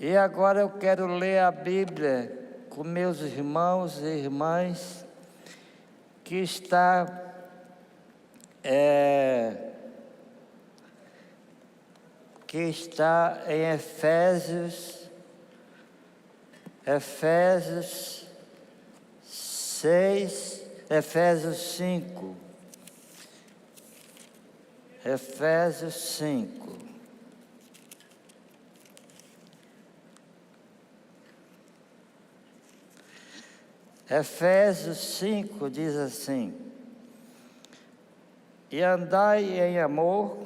E agora eu quero ler a Bíblia com meus irmãos e irmãs, que está em Efésios 6, Efésios 5. Efésios 5. Efésios 5 diz assim: e andai em amor,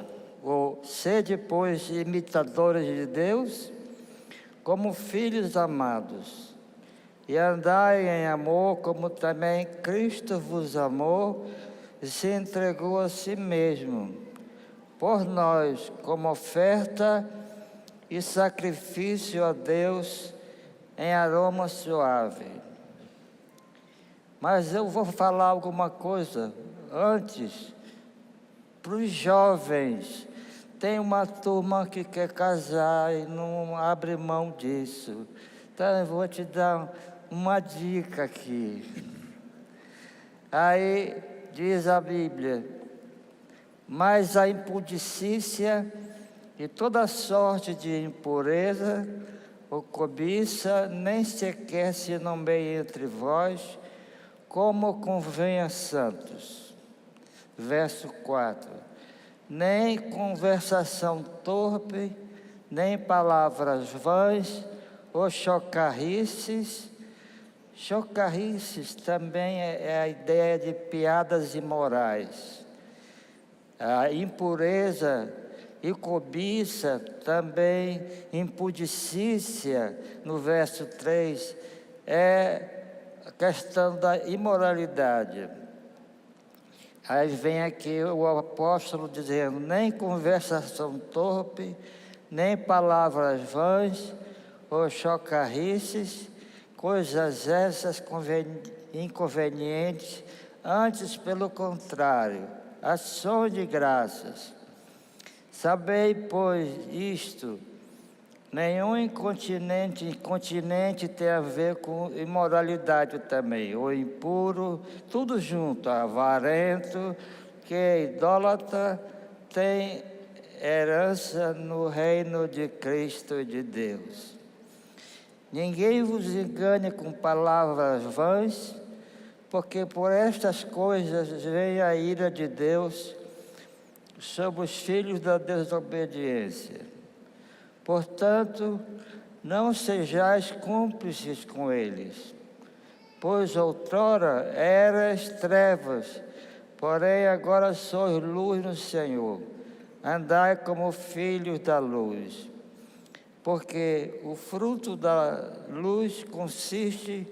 ou sede, pois, imitadores de Deus, como filhos amados, e andai em amor, como também Cristo vos amou e se entregou a si mesmo, por nós, como oferta e sacrifício a Deus em aroma suave. Mas eu vou falar alguma coisa antes para os jovens. Tem uma turma que quer casar e não abre mão disso. Então eu vou te dar uma dica aqui. Aí diz a Bíblia: mas a impudicícia e toda sorte de impureza ou cobiça nem sequer se nomeie entre vós, como convém a santos. Verso 4. Nem conversação torpe, nem palavras vãs, ou chocarrices. Chocarrices também é a ideia de piadas imorais. A impureza e cobiça também, impudicícia, no verso 3, é a questão da imoralidade. Aí vem aqui o apóstolo dizendo: nem conversação torpe, nem palavras vãs ou chocarrices, coisas essas inconvenientes, antes, pelo contrário, ações de graças. Sabei, pois, isto: nenhum incontinente tem a ver com imoralidade também, ou impuro, tudo junto, avarento, que é idólatra, tem herança no reino de Cristo e de Deus. Ninguém vos engane com palavras vãs, porque por estas coisas vem a ira de Deus sobre os filhos da desobediência. Portanto, não sejais cúmplices com eles, pois outrora eras trevas, porém agora sois luz no Senhor. Andai como filhos da luz, porque o fruto da luz consiste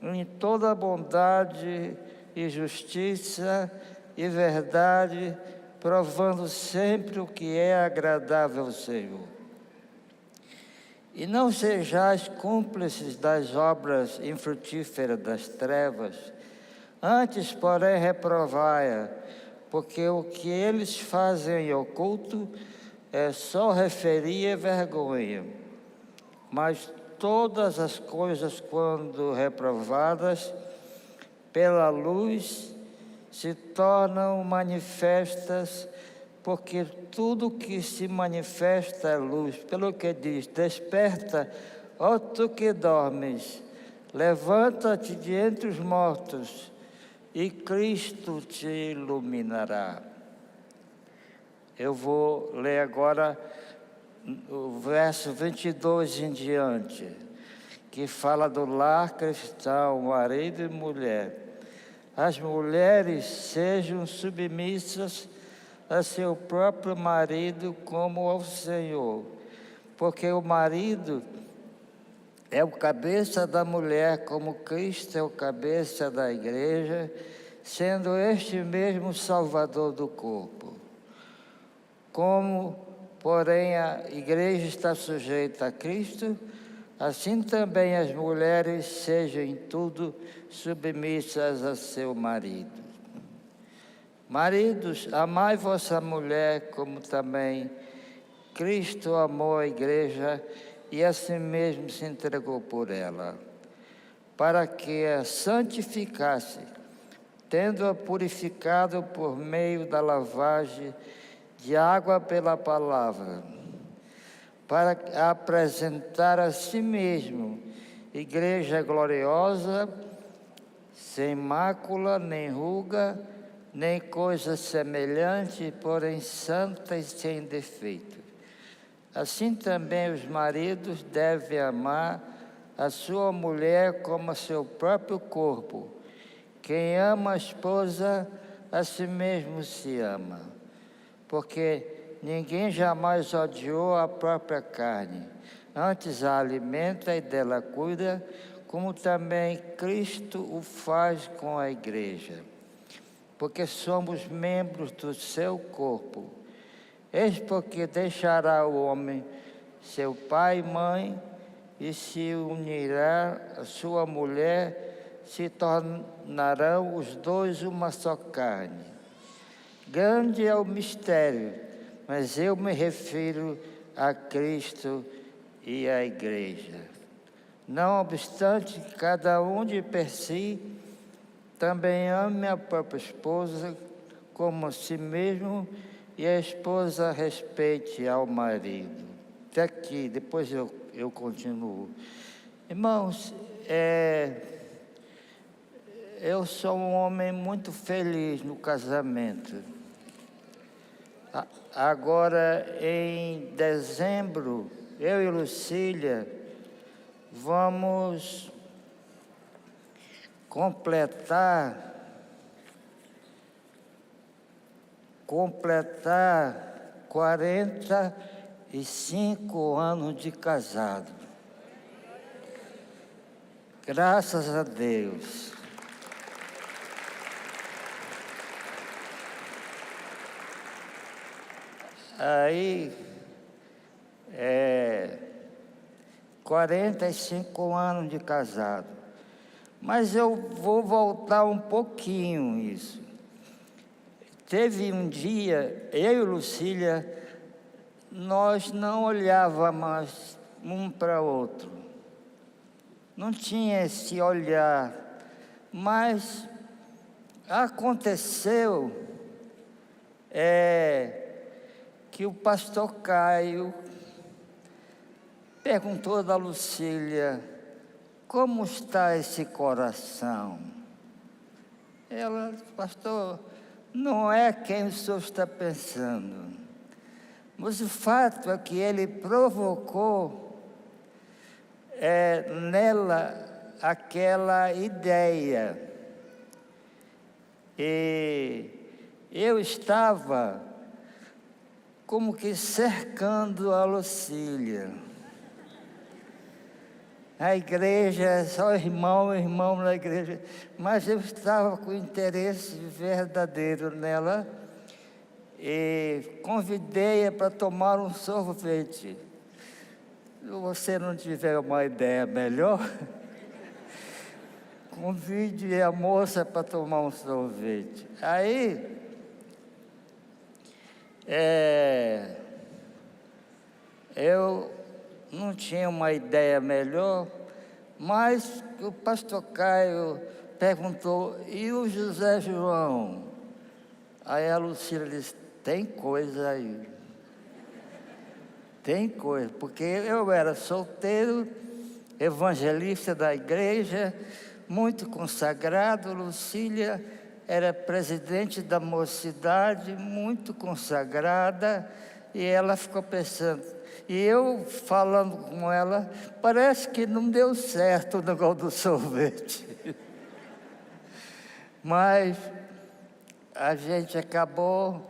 em toda bondade e justiça e verdade, provando sempre o que é agradável ao Senhor. E não sejais cúmplices das obras infrutíferas das trevas, antes, porém, reprovai-a, porque o que eles fazem em oculto é só referir vergonha. Mas todas as coisas, quando reprovadas pela luz, se tornam manifestas, porque tudo que se manifesta é luz. Pelo que diz: desperta, ó tu que dormes, levanta-te de entre os mortos, e Cristo te iluminará. Eu vou ler agora o verso 22 em diante, que fala do lar cristão, marido e mulher. As mulheres sejam submissas a seu próprio marido como ao Senhor, porque o marido é o cabeça da mulher, como Cristo é o cabeça da igreja, sendo este mesmo Salvador do corpo. Como, porém, a igreja está sujeita a Cristo, assim também as mulheres sejam em tudo submissas a seu marido. Maridos, amai vossa mulher, como também Cristo amou a igreja e a si mesmo se entregou por ela, para que a santificasse, tendo-a purificado por meio da lavagem de água pela palavra, para apresentar a si mesmo igreja gloriosa, sem mácula, nem ruga, nem coisa semelhante, porém santa e sem defeito. Assim também os maridos devem amar a sua mulher como a seu próprio corpo. Quem ama a esposa, a si mesmo se ama. Porque ninguém jamais odiou a própria carne, antes a alimenta e dela cuida, como também Cristo o faz com a igreja. Porque somos membros do seu corpo. Eis porque deixará o homem seu pai e mãe, e se unirá a sua mulher, se tornarão os dois uma só carne. Grande é o mistério, mas eu me refiro a Cristo e à igreja. Não obstante, cada um de per si também ame a própria esposa como a si mesmo, e a esposa respeite ao marido. Até aqui, depois eu continuo. Irmãos, eu sou um homem muito feliz no casamento. Agora, em dezembro, eu e Lucília vamos completar 45 anos de casado. Graças a Deus. Aí, 45 anos de casado. Mas eu vou voltar um pouquinho isso. Teve um dia, eu e Lucília, nós não olhávamos mais um para o outro. Não tinha esse olhar. Mas aconteceu que o pastor Caio perguntou da Lucília: como está esse coração? Ela: pastor, não é quem o senhor está pensando, mas o fato é que ele provocou nela aquela ideia. E eu estava como que cercando a Lucília. A igreja, só irmão na igreja, mas eu estava com interesse verdadeiro nela e convidei-a para tomar um sorvete. Se você não tiver uma ideia melhor, convide a moça para tomar um sorvete. Aí, eu não tinha uma ideia melhor, mas o pastor Caio perguntou: e o José João? Aí a Lucília disse: tem coisa aí. Tem coisa, porque eu era solteiro, evangelista da igreja, muito consagrado. Lucília era presidente da mocidade, muito consagrada, e ela ficou pensando. E eu falando com ela, parece que não deu certo o negócio do sorvete. Mas a gente acabou.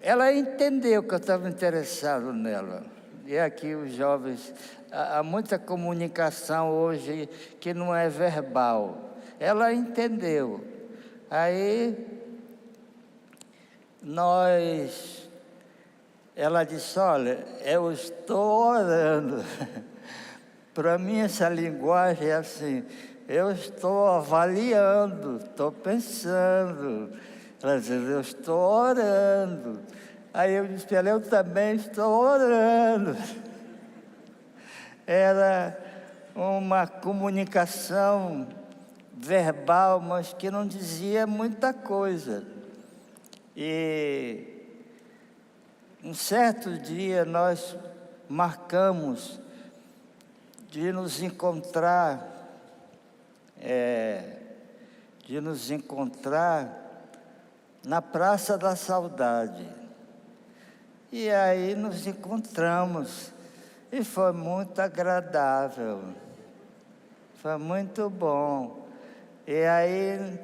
Ela entendeu que eu estava interessado nela. E aqui os jovens, há muita comunicação hoje que não é verbal. Ela entendeu. Aí ela disse: olha, eu estou orando. Para mim essa linguagem é assim: eu estou avaliando, estou pensando. Ela disse: eu estou orando. Aí eu disse: eu também estou orando. era uma comunicação verbal, mas que não dizia muita coisa. E um certo dia nós marcamos de nos encontrar, na Praça da Saudade. E aí nos encontramos e foi muito agradável, foi muito bom. E aí,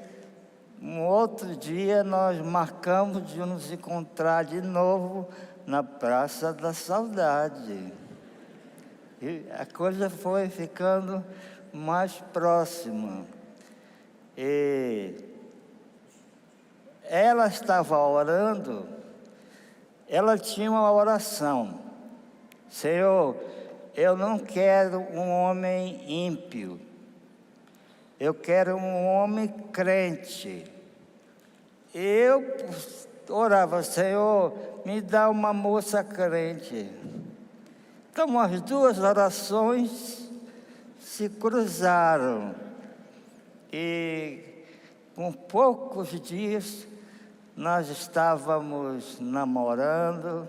um outro dia, nós marcamos de nos encontrar de novo na Praça da Saudade. E a coisa foi ficando mais próxima. E ela estava orando, ela tinha uma oração: Senhor, eu não quero um homem ímpio, eu quero um homem crente. Eu orava: Senhor, me dá uma moça crente. Então as duas orações se cruzaram e com poucos dias nós estávamos namorando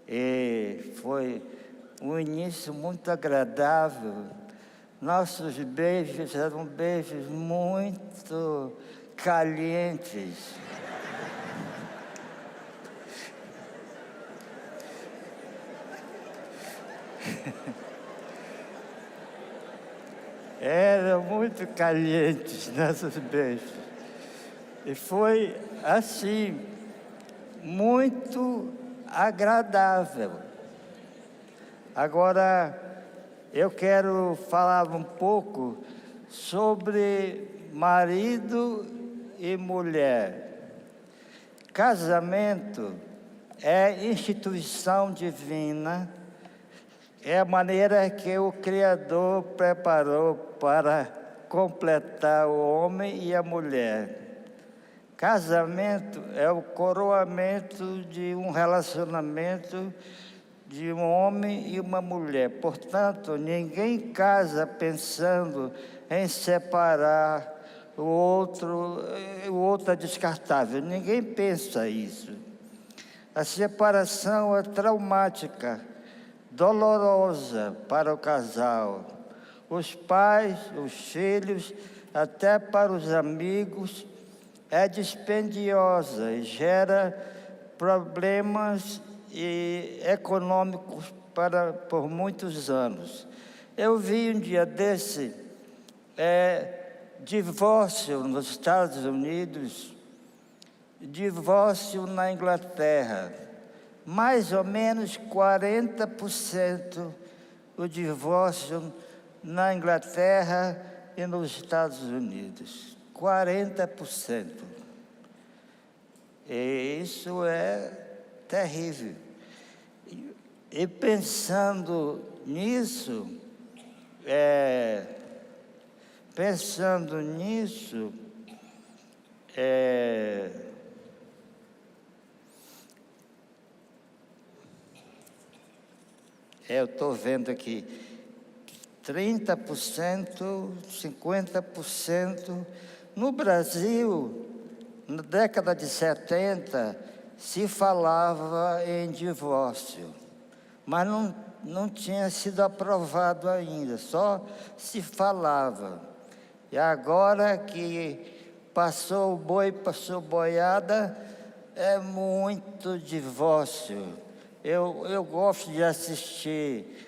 e foi um início muito agradável. Nossos beijos eram beijos muito calientes. Eram muito calientes nossos beijos. E foi assim, muito agradável. Agora, eu quero falar um pouco sobre marido e mulher. Casamento é instituição divina, é a maneira que o Criador preparou para completar o homem e a mulher. Casamento é o coroamento de um relacionamento de um homem e uma mulher. Portanto, ninguém casa pensando em separar o outro é descartável. Ninguém pensa isso. A separação é traumática, dolorosa para o casal. Os pais, os filhos, até para os amigos, é dispendiosa e gera problemas econômicos por muitos anos. Eu vi um dia desse divórcio nos Estados Unidos, divórcio na Inglaterra. Mais ou menos 40% o divórcio na Inglaterra e nos Estados Unidos. 40%. E isso é terrível. E pensando nisso, eu estou vendo aqui, 30%, 50%. No Brasil, na década de 70, se falava em divórcio, mas não tinha sido aprovado ainda, só se falava. E agora que passou o boi, passou boiada, é muito divórcio. Eu gosto de assistir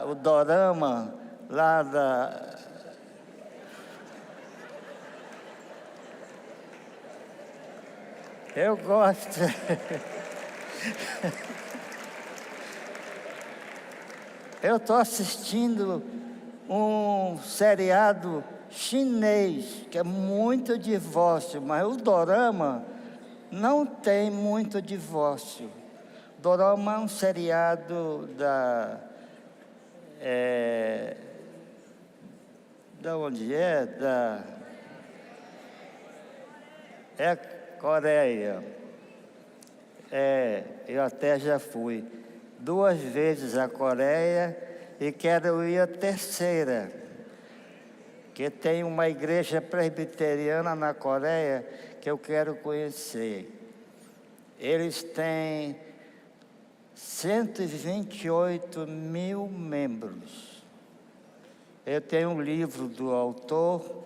o dorama lá da... Eu gosto. Eu estou assistindo um seriado chinês, que é muito divórcio, mas o dorama não tem muito divórcio. Dorama é um seriado da onde é? É Coreia. Eu até já fui 2 vezes à Coreia e quero ir à terceira, que tem uma igreja presbiteriana na Coreia que eu quero conhecer. Eles têm 128 mil membros. Eu tenho um livro do autor,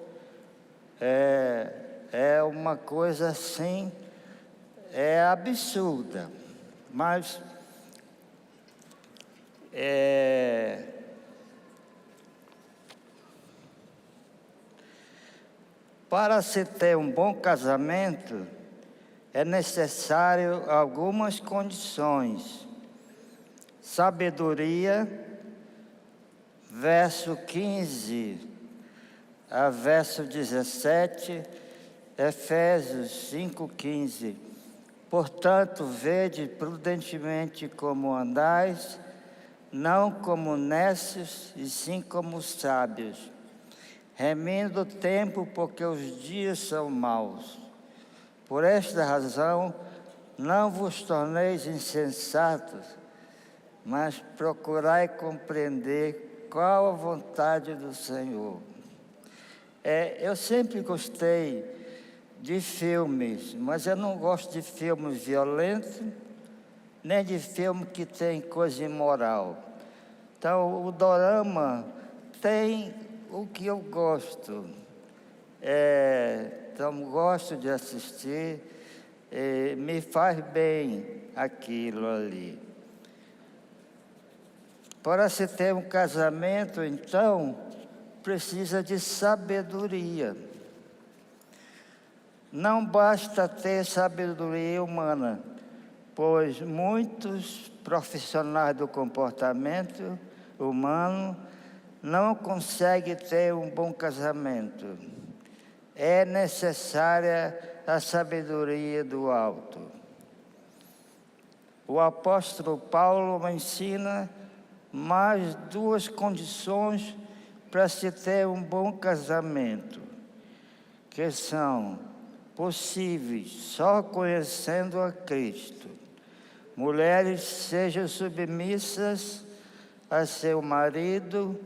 é uma coisa assim, é absurda, mas para se ter um bom casamento, é necessário algumas condições. Sabedoria, verso 15 a verso 17, Efésios 5,15. Portanto, vede prudentemente como andais, não como necios, e sim como sábios, remindo o tempo, porque os dias são maus. Por esta razão, não vos torneis insensatos, mas procurai compreender qual a vontade do Senhor. Eu sempre gostei de filmes, mas eu não gosto de filmes violentos, nem de filme que tem coisa imoral. Então, o dorama tem o que eu gosto. Então, gosto de assistir, me faz bem aquilo ali. Para se ter um casamento, então, precisa de sabedoria. Não basta ter sabedoria humana, pois muitos profissionais do comportamento humano não conseguem ter um bom casamento. É necessária a sabedoria do alto. O apóstolo Paulo ensina mais duas condições para se ter um bom casamento, que são possíveis só conhecendo a Cristo. Mulheres, sejam submissas a seu marido,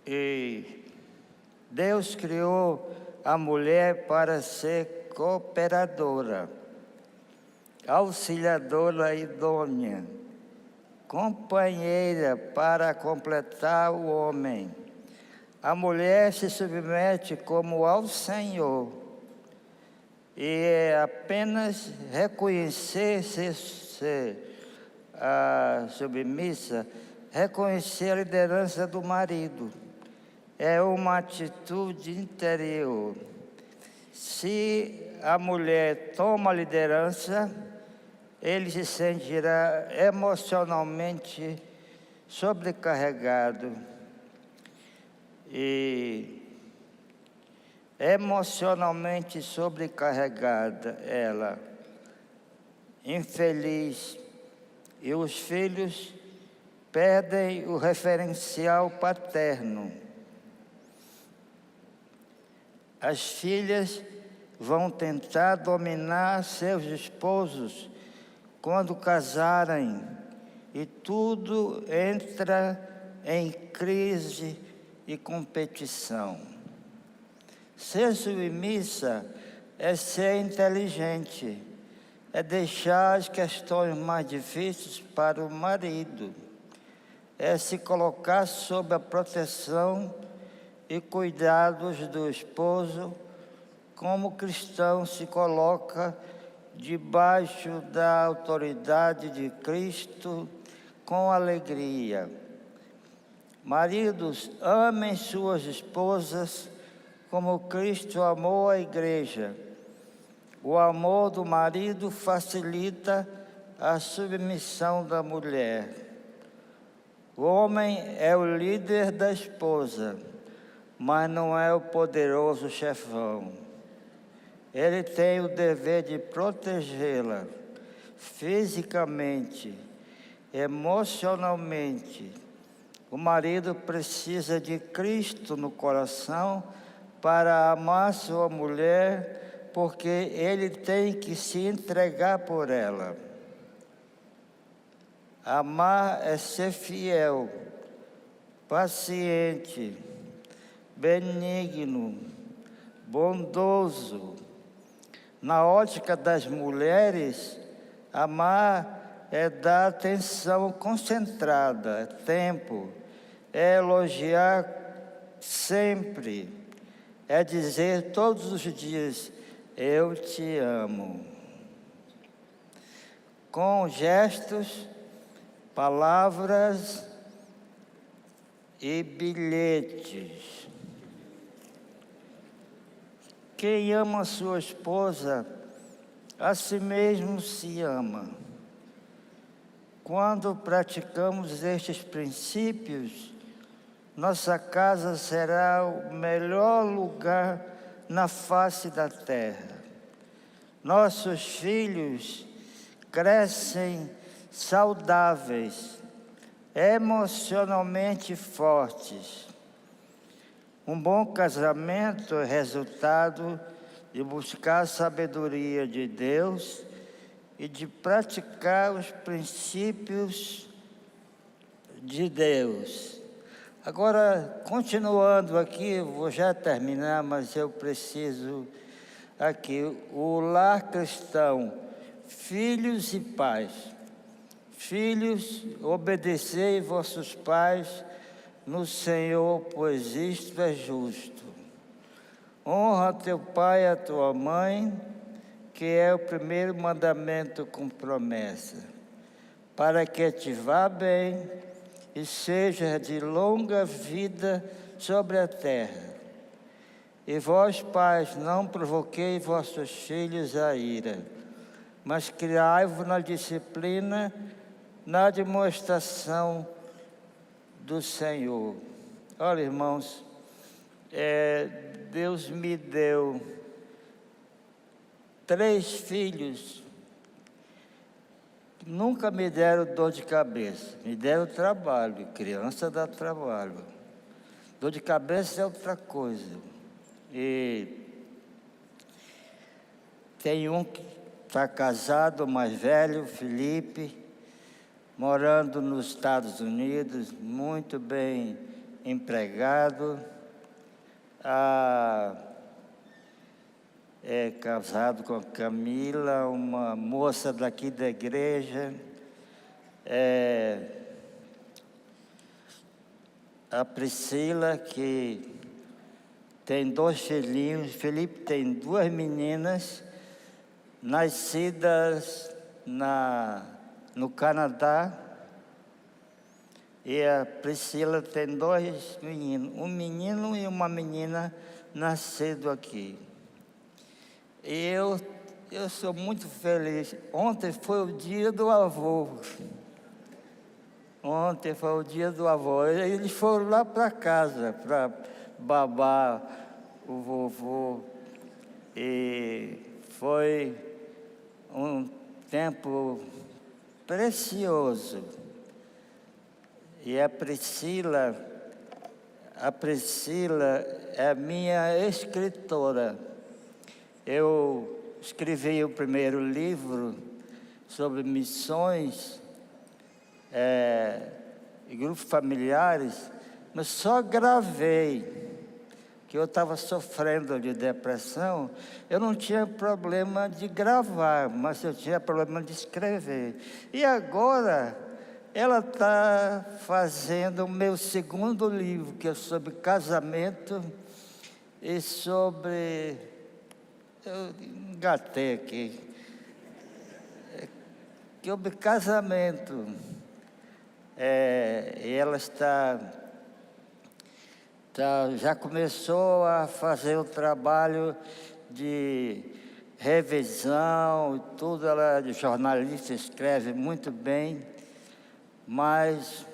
e Deus criou a mulher para ser cooperadora, auxiliadora idônea, companheira para completar o homem. A mulher se submete como ao Senhor, e é apenas reconhecer ser submissa, reconhecer a liderança do marido. É uma atitude interior. Se a mulher toma a liderança, ele se sentirá emocionalmente sobrecarregado emocionalmente sobrecarregada ela, infeliz, e os filhos perdem o referencial paterno. As filhas vão tentar dominar seus esposos quando casarem, e tudo entra em crise e competição. Ser submissa é ser inteligente, é deixar as questões mais difíceis para o marido, é se colocar sob a proteção e cuidados do esposo, como o cristão se coloca debaixo da autoridade de Cristo com alegria. Maridos, amem suas esposas como Cristo amou a igreja. O amor do marido facilita a submissão da mulher. O homem é o líder da esposa, mas não é o poderoso chefão. Ele tem o dever de protegê-la fisicamente, emocionalmente. O marido precisa de Cristo no coração para amar sua mulher porque ele tem que se entregar por ela. Amar é ser fiel, paciente, benigno, bondoso. Na ótica das mulheres, amar é dar atenção concentrada, tempo, é elogiar sempre, é dizer todos os dias, eu te amo. Com gestos, palavras e bilhetes. Quem ama sua esposa, a si mesmo se ama. Quando praticamos estes princípios, nossa casa será o melhor lugar na face da terra. Nossos filhos crescem saudáveis, emocionalmente fortes. Um bom casamento é resultado de buscar a sabedoria de Deus e de praticar os princípios de Deus. Agora, continuando aqui, vou já terminar, mas eu preciso aqui, o lar cristão, filhos e pais. Filhos, obedecei vossos pais no Senhor, pois isto é justo. Honra teu pai e a tua mãe, que é o primeiro mandamento com promessa, para que te vá bem e seja de longa vida sobre a terra. E vós, pais, não provoquei vossos filhos a ira, mas criai-vos na disciplina, na demonstração do Senhor. Olha, irmãos, Deus me deu 3 filhos que nunca me deram dor de cabeça, me deram trabalho. Criança dá trabalho, dor de cabeça é outra coisa. E tem um que está casado, mais velho, Felipe, morando nos Estados Unidos, muito bem empregado. É casado com a Camila, uma moça daqui da igreja. A Priscila, que tem 2 filhinhos. Felipe tem 2 meninas, nascidas no Canadá. E a Priscila tem 2 meninos, um menino e uma menina nascido aqui. E eu sou muito feliz. Ontem foi o dia do avô. Ontem foi o dia do avô. Eles foram lá para casa para babar o vovô. E foi um tempo precioso. E a Priscila é a minha escritora. Eu escrevi o primeiro livro sobre missões e grupos familiares, mas só gravei, que eu estava sofrendo de depressão. Eu não tinha problema de gravar, mas eu tinha problema de escrever. E agora ela está fazendo o meu segundo livro, que é sobre casamento e sobre... Eu engatei aqui. Sobre casamento. E ela já começou a fazer o trabalho de revisão e tudo. Ela é jornalista, escreve muito bem, mas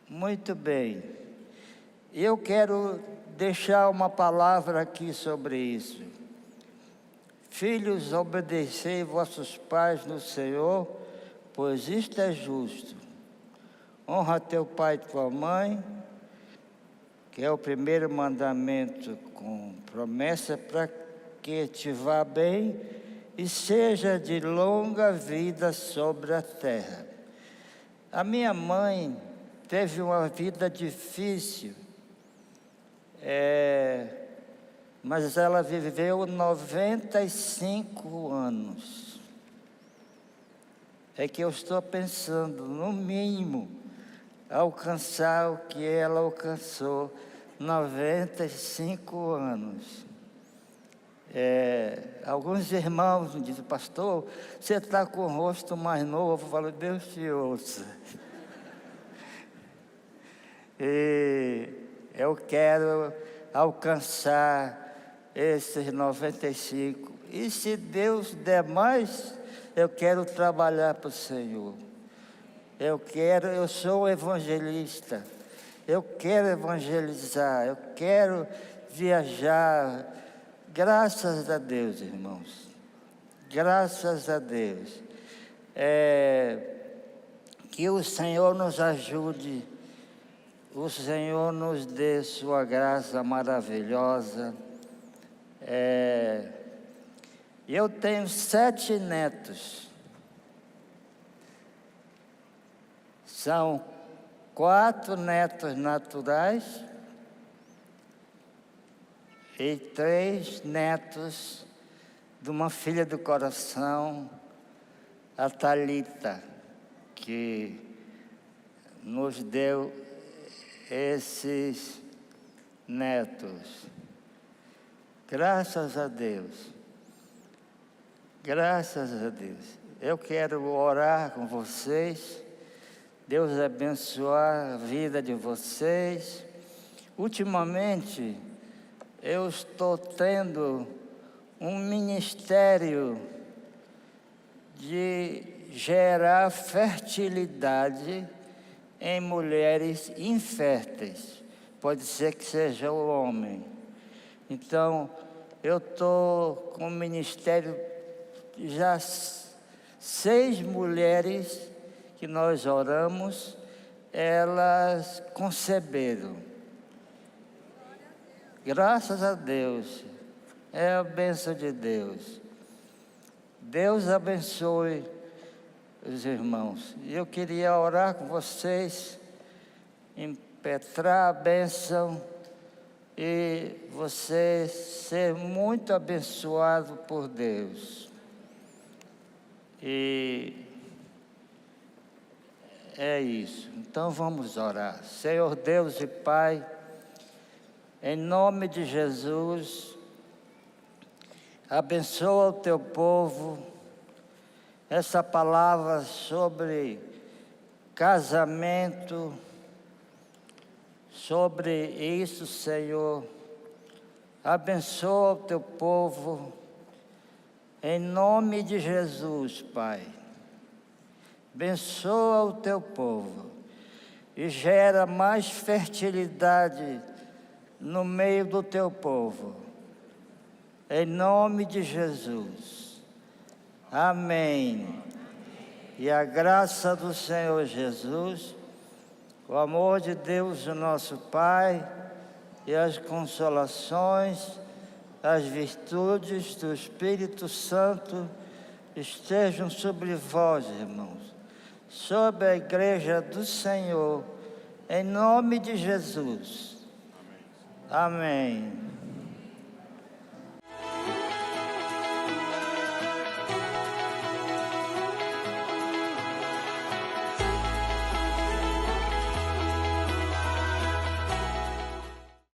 muito bem. Eu quero deixar uma palavra aqui sobre isso. Filhos, obedecei vossos pais no Senhor, pois isto é justo. Honra teu pai e tua mãe, que é o primeiro mandamento com promessa, para que te vá bem e seja de longa vida sobre a terra. A minha mãe teve uma vida difícil, mas ela viveu 95 anos. É que eu estou pensando, no mínimo, alcançar o que ela alcançou, 95 anos. Alguns irmãos me dizem, pastor, você está com o rosto mais novo. Eu falo, Deus te ouça. E eu quero alcançar esses 95. E se Deus der mais, eu quero trabalhar para o Senhor. Eu sou evangelista. Eu quero evangelizar, eu quero viajar. Graças a Deus, irmãos. Graças a Deus. Que o Senhor nos ajude. O Senhor nos dê sua graça maravilhosa. Eu tenho 7 netos. São 4 netos naturais e 3 netos de uma filha do coração, a Thalita, que nos deu esses netos. Graças a Deus. Graças a Deus. Eu quero orar com vocês. Deus abençoar a vida de vocês. Ultimamente, eu estou tendo um ministério de gerar fertilidade em mulheres inférteis. Pode ser que seja o homem. Então, eu estou com um ministério, já 6 mulheres que nós oramos, elas conceberam. Graças a Deus, é a bênção de Deus. Deus abençoe os irmãos. Eu queria orar com vocês, impetrar a bênção e você ser muito abençoado por Deus. E é isso. Então vamos orar. Senhor Deus e Pai, em nome de Jesus, abençoa o teu povo. Essa palavra sobre casamento, sobre isso, Senhor. Abençoa o teu povo. Em nome de Jesus, Pai. Abençoa o teu povo e gera mais fertilidade no meio do teu povo. Em nome de Jesus. Amém. E a graça do Senhor Jesus, o amor de Deus, o nosso Pai, e as consolações, as virtudes do Espírito Santo estejam sobre vós, irmãos, sobre a igreja do Senhor, em nome de Jesus. Amém.